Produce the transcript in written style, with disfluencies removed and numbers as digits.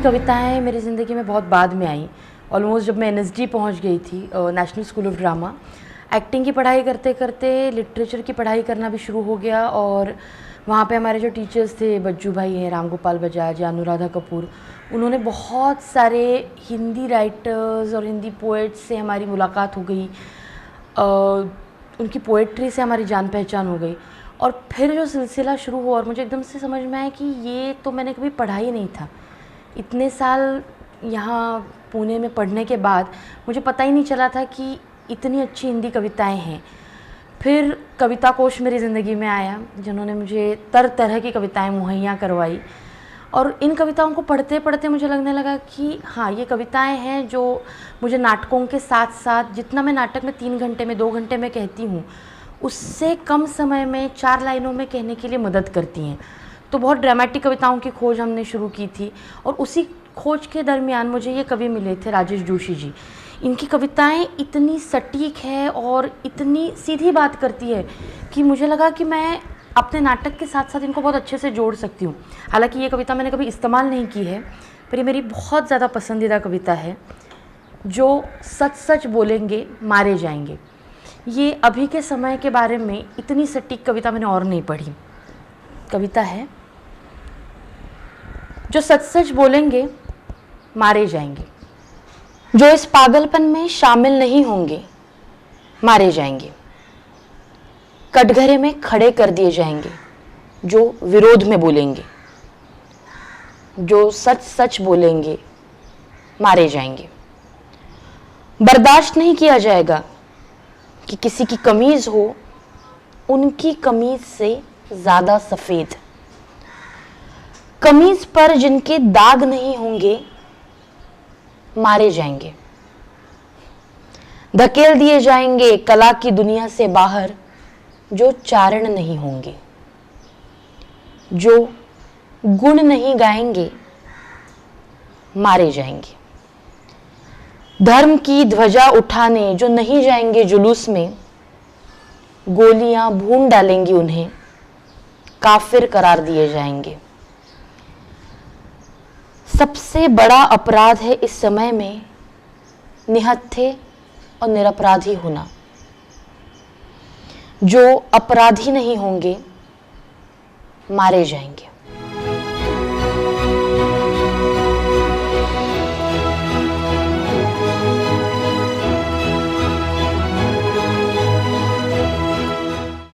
कविताएं मेरी ज़िंदगी में बहुत बाद में आई। ऑलमोस्ट जब मैं एनएसडी पहुंच गई थी, national school of drama, acting की पढ़ाई करते करते लिटरेचर की पढ़ाई करना भी शुरू हो गया। और वहाँ पे हमारे जो टीचर्स थे, बज्जू भाई हैं, राम गोपाल बजाज या अनुराधा कपूर, उन्होंने बहुत सारे हिंदी राइटर्स और हिंदी पोएट्स से हमारी मुलाकात हो गई। उनकी पोएट्री से हमारी जान पहचान हो गई। और फिर जो सिलसिला शुरू हुआ और मुझे एकदम से समझ में आया कि ये तो मैंने कभी पढ़ा ही नहीं था। इतने साल यहाँ पुणे में पढ़ने के बाद मुझे पता ही नहीं चला था कि इतनी अच्छी हिंदी कविताएं हैं। फिर कविता कोश मेरी ज़िंदगी में आया, जिन्होंने मुझे तरह तरह की कविताएं मुहैया करवाई। और इन कविताओं को पढ़ते पढ़ते मुझे लगने लगा कि हाँ, ये कविताएं हैं जो मुझे नाटकों के साथ साथ, जितना मैं नाटक में 3 घंटे में 2 घंटे में कहती हूँ, उससे कम समय में 4 लाइनों में कहने के लिए मदद करती हैं। तो बहुत ड्रामेटिक कविताओं की खोज हमने शुरू की थी और उसी खोज के दरमियान मुझे ये कवि मिले थे, राजेश जोशी जी। इनकी कविताएं इतनी सटीक है और इतनी सीधी बात करती है कि मुझे लगा कि मैं अपने नाटक के साथ साथ इनको बहुत अच्छे से जोड़ सकती हूँ। हालांकि ये कविता मैंने कभी इस्तेमाल नहीं की है, पर ये मेरी बहुत ज़्यादा पसंदीदा कविता है, जो सच सच बोलेंगे मारे जाएंगे। ये अभी के समय के बारे में इतनी सटीक कविता मैंने और नहीं पढ़ी। कविता है, जो सच सच बोलेंगे मारे जाएंगे, जो इस पागलपन में शामिल नहीं होंगे मारे जाएंगे, कटघरे में खड़े कर दिए जाएंगे जो विरोध में बोलेंगे, जो सच सच बोलेंगे मारे जाएंगे। बर्दाश्त नहीं किया जाएगा कि किसी की कमीज हो उनकी कमीज से ज्यादा सफेद, कमीज पर जिनके दाग नहीं होंगे मारे जाएंगे। धकेल दिए जाएंगे कला की दुनिया से बाहर जो चारण नहीं होंगे, जो गुण नहीं गाएंगे मारे जाएंगे। धर्म की ध्वजा उठाने जो नहीं जाएंगे जुलूस में, गोलियां भून डालेंगी उन्हें, काफिर करार दिए जाएंगे। सबसे बड़ा अपराध है इस समय में निहत्थे और निरपराधी होना। जो अपराधी नहीं होंगे मारे जाएंगे।